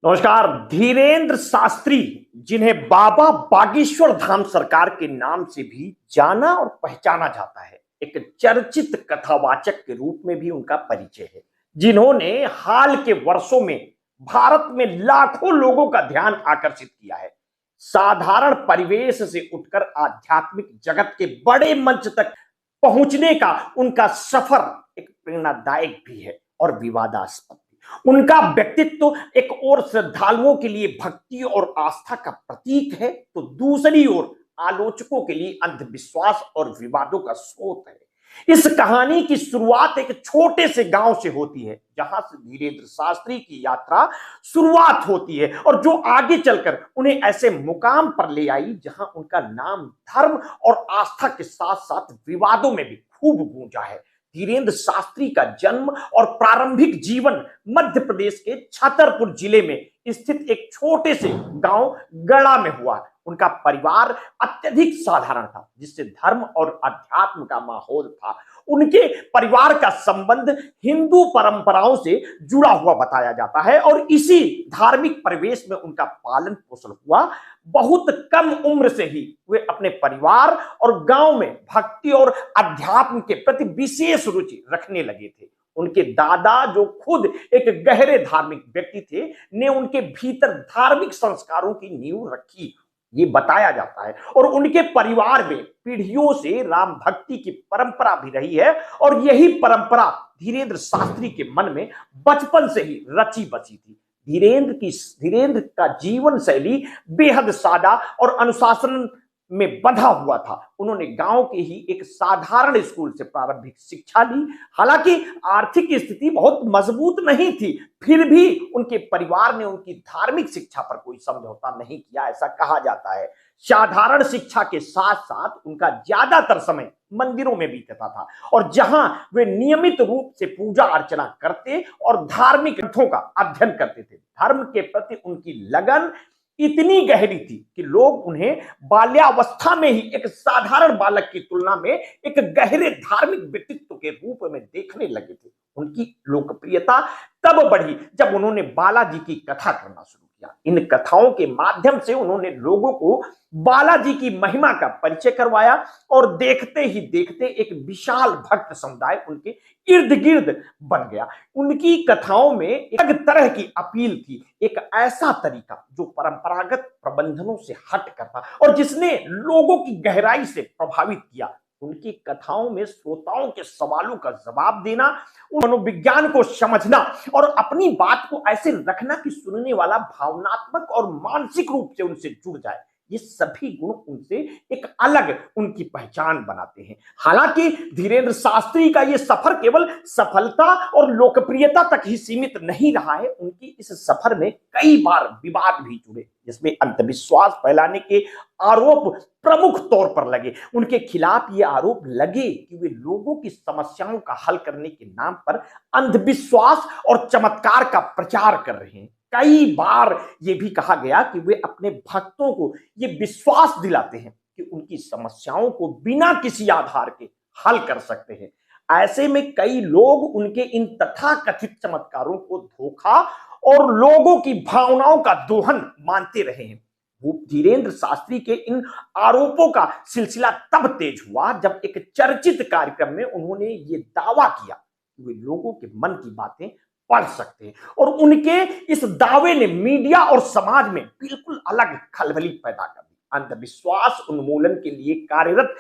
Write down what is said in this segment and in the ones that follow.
नमस्कार। धीरेन्द्र शास्त्री, जिन्हें बाबा बागेश्वर धाम सरकार के नाम से भी जाना और पहचाना जाता है, एक चर्चित कथावाचक के रूप में भी उनका परिचय है, जिन्होंने हाल के वर्षों में भारत में लाखों लोगों का ध्यान आकर्षित किया है। साधारण परिवेश से उठकर आध्यात्मिक जगत के बड़े मंच तक पहुंचने का उनका सफर एक प्रेरणादायक भी है और विवादास्पद। उनका व्यक्तित्व एक ओर श्रद्धालुओं के लिए भक्ति और आस्था का प्रतीक है, तो दूसरी ओर आलोचकों के लिए अंधविश्वास और विवादों का स्रोत है। इस कहानी की शुरुआत एक छोटे से गांव से होती है, जहां से धीरेन्द्र शास्त्री की यात्रा शुरुआत होती है और जो आगे चलकर उन्हें ऐसे मुकाम पर ले आई जहां उनका नाम धर्म और आस्था के साथ साथ विवादों में भी खूब गूंजा है। धीरेन्द्र शास्त्री का जन्म और प्रारंभिक जीवन मध्य प्रदेश के छतरपुर जिले में स्थित एक छोटे से गांव गढ़ा में हुआ। उनका परिवार अत्यधिक साधारण था, जिससे धर्म और अध्यात्म का माहौल था। उनके परिवार का संबंध हिंदू परंपराओं से जुड़ा हुआ बताया जाता है और इसी धार्मिक परिवेश में उनका पालन पोषण हुआ। बहुत कम उम्र से ही वे अपने परिवार और गांव में भक्ति और अध्यात्म के प्रति विशेष रुचि रखने लगे थे। उनके दादा, जो खुद एक गहरे धार्मिक व्यक्ति थे, ने उनके भीतर धार्मिक संस्कारों की नींव रखी, ये बताया जाता है। और उनके परिवार में पीढ़ियों से राम भक्ति की परंपरा भी रही है और यही परंपरा धीरेन्द्र शास्त्री के मन में बचपन से ही रची बसी थी। धीरेन्द्र का जीवन शैली बेहद सादा और अनुशासन में बंधा हुआ था। उन्होंने गांव के ही एक साधारण स्कूल से प्रारंभिक शिक्षा ली। हालांकि आर्थिक स्थिति बहुत मजबूत नहीं थी, फिर भी उनके परिवार ने उनकी धार्मिक शिक्षा पर कोई समझौता नहीं किया, ऐसा कहा जाता है। साधारण शिक्षा के साथ साथ उनका ज्यादातर समय मंदिरों में बीतता था और जहां वे नियमित रूप से पूजा अर्चना करते और धार्मिक ग्रंथों का अध्ययन करते थे। धर्म के प्रति उनकी लगन इतनी गहरी थी कि लोग उन्हें बाल्यावस्था में ही एक साधारण बालक की तुलना में एक गहरे धार्मिक व्यक्तित्व के रूप में देखने लगे थे। उनकी लोकप्रियता तब बढ़ी जब उन्होंने बालाजी की कथा करना शुरू किया। इन कथाओं के माध्यम से उन्होंने लोगों को बालाजी की महिमा का परिचय करवाया और देखते ही देखते एक विशाल भक्त समुदाय उनके इर्द गिर्द बन गया। उनकी कथाओं में एक तरह की अपील थी, एक ऐसा तरीका जो परंपरागत प्रबंधनों से हट कर था और जिसने लोगों की गहराई से प्रभावित किया। उनकी कथाओं में श्रोताओं के सवालों का जवाब देना, मनोविज्ञान को समझना और अपनी बात को ऐसे रखना कि सुनने वाला भावनात्मक और मानसिक रूप से उनसे जुड़ जाए, ये सभी गुण उनसे एक अलग उनकी पहचान बनाते हैं। हालांकि धीरेन्द्र शास्त्री का ये सफर केवल सफलता और लोकप्रियता तक ही सीमित नहीं रहा है। उनकी इस सफर में कई बार विवाद भी जुड़े, जिसमें अंधविश्वास फैलाने के आरोप प्रमुख तौर पर लगे। उनके खिलाफ ये आरोप लगे कि वे लोगों की समस्याओं का हल करने के नाम पर अंधविश्वास और चमत्कार का प्रचार कर रहे हैं। कई बार यह भी कहा गया कि वे अपने भक्तों को यह विश्वास दिलाते हैं कि उनकी समस्याओं को बिना किसी आधार के हल कर सकते हैं। ऐसे में कई लोग उनके इन तथाकथित चमत्कारों को धोखा और लोगों की भावनाओं का दोहन मानते रहे हैं। वो धीरेन्द्र शास्त्री के इन आरोपों का सिलसिला तब तेज हुआ जब एक चर्चित कार्यक्रम में उन्होंने ये दावा किया कि वे लोगों के मन की बातें पढ़ सकते हैं और उनके इस दावे ने मीडिया और समाज में बिल्कुल अलग खलबली पैदा कर दी। अंधविश्वास उन्मूलन के लिए कार्यरत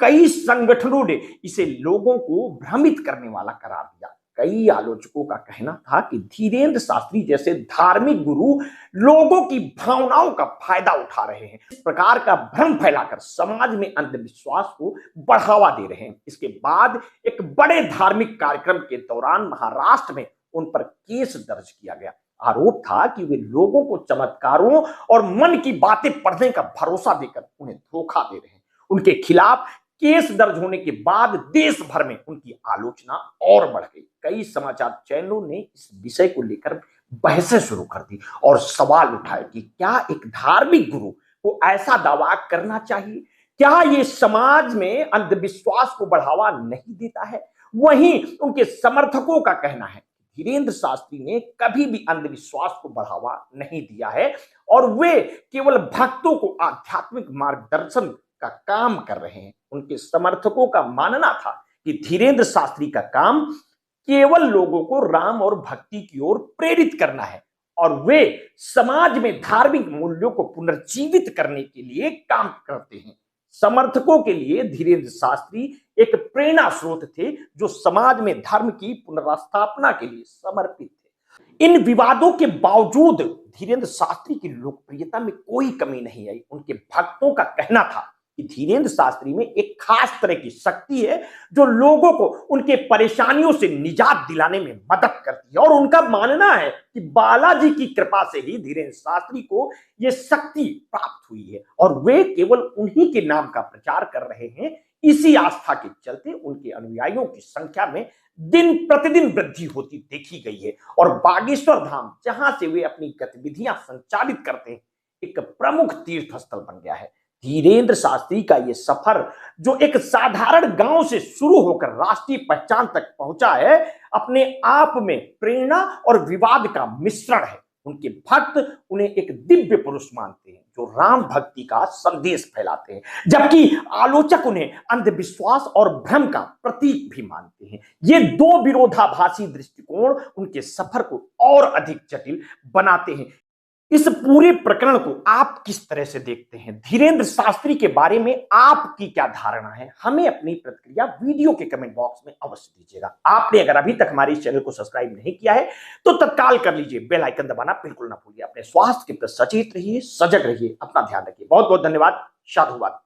कई संगठनों ने इसे लोगों को भ्रमित करने वाला करार दिया। कई आलोचकों का कहना था कि धीरेन्द्र शास्त्री जैसे धार्मिक गुरु लोगों की भावनाओं का फायदा उठा रहे हैं, इस प्रकार का भ्रम फैलाकर समाज में अंधविश्वास को बढ़ावा दे रहे हैं। इसके बाद एक बड़े धार्मिक कार्यक्रम के दौरान महाराष्ट्र में उन पर केस दर्ज किया गया। आरोप था कि वे लोगों को चमत्कारों और मन की बातें पढ़ने का भरोसा देकर उन्हें धोखा दे रहे हैं। उनके खिलाफ केस दर्ज होने के बाद देश भर में उनकी आलोचना और बढ़ गई। कई समाचार चैनलों ने इस विषय को लेकर बहसें शुरू कर दी और सवाल उठाए कि क्या एक धार्मिक गुरु को ऐसा दावा करना चाहिए? क्या ये समाज में अंधविश्वास को बढ़ावा नहीं देता है? वहीं उनके समर्थकों का कहना है धीरेन्द्र शास्त्री ने कभी भी अंधविश्वास को बढ़ावा नहीं दिया है और वे केवल भक्तों को आध्यात्मिक मार्गदर्शन का काम कर रहे हैं। उनके समर्थकों का मानना था कि धीरेन्द्र शास्त्री का काम केवल लोगों को राम और भक्ति की ओर प्रेरित करना है और वे समाज में धार्मिक मूल्यों को पुनर्जीवित करने के लिए काम करते हैं। समर्थकों के लिए धीरेन्द्र शास्त्री एक प्रेरणा स्रोत थे जो समाज में धर्म की पुनर्स्थापना के लिए समर्पित थे। इन विवादों के बावजूद धीरेन्द्र शास्त्री की लोकप्रियता में कोई कमी नहीं आई। उनके भक्तों का कहना था कि धीरेन्द्र शास्त्री में एक खास तरह की शक्ति है जो लोगों को उनके परेशानियों से निजात दिलाने में मदद करती है और उनका मानना है कि बालाजी की कृपा से ही धीरेन्द्र शास्त्री को यह शक्ति प्राप्त हुई है और वे केवल उन्हीं के नाम का प्रचार कर रहे हैं। इसी आस्था के चलते उनके अनुयायियों की संख्या में दिन प्रतिदिन वृद्धि होती देखी गई है और बागेश्वर धाम, जहां से वे अपनी गतिविधियां संचालित करते हैं, एक प्रमुख तीर्थ स्थल बन गया है। धीरेन्द्र शास्त्री का यह सफर जो एक साधारण गांव से शुरू होकर राष्ट्रीय पहचान तक पहुंचा है, अपने आप में प्रेरणा और विवाद का मिश्रण है। उनके भक्त उन्हें एक दिव्य पुरुष मानते हैं जो राम भक्ति का संदेश फैलाते हैं, जबकि आलोचक उन्हें अंधविश्वास और भ्रम का प्रतीक भी मानते हैं। ये दो विरोधाभासी दृष्टिकोण उनके सफर को और अधिक जटिल बनाते हैं। इस पूरे प्रकरण को आप किस तरह से देखते हैं? धीरेन्द्र शास्त्री के बारे में आपकी क्या धारणा है? हमें अपनी प्रतिक्रिया वीडियो के कमेंट बॉक्स में अवश्य दीजिएगा। आपने अगर अभी तक हमारे इस चैनल को सब्सक्राइब नहीं किया है तो तत्काल कर लीजिए, बेल आइकन दबाना बिल्कुल ना भूलिए। अपने स्वास्थ्य के प्रति सचेत रहिए, सजग रहिए, अपना ध्यान रखिए। बहुत बहुत धन्यवाद। साधुवाद।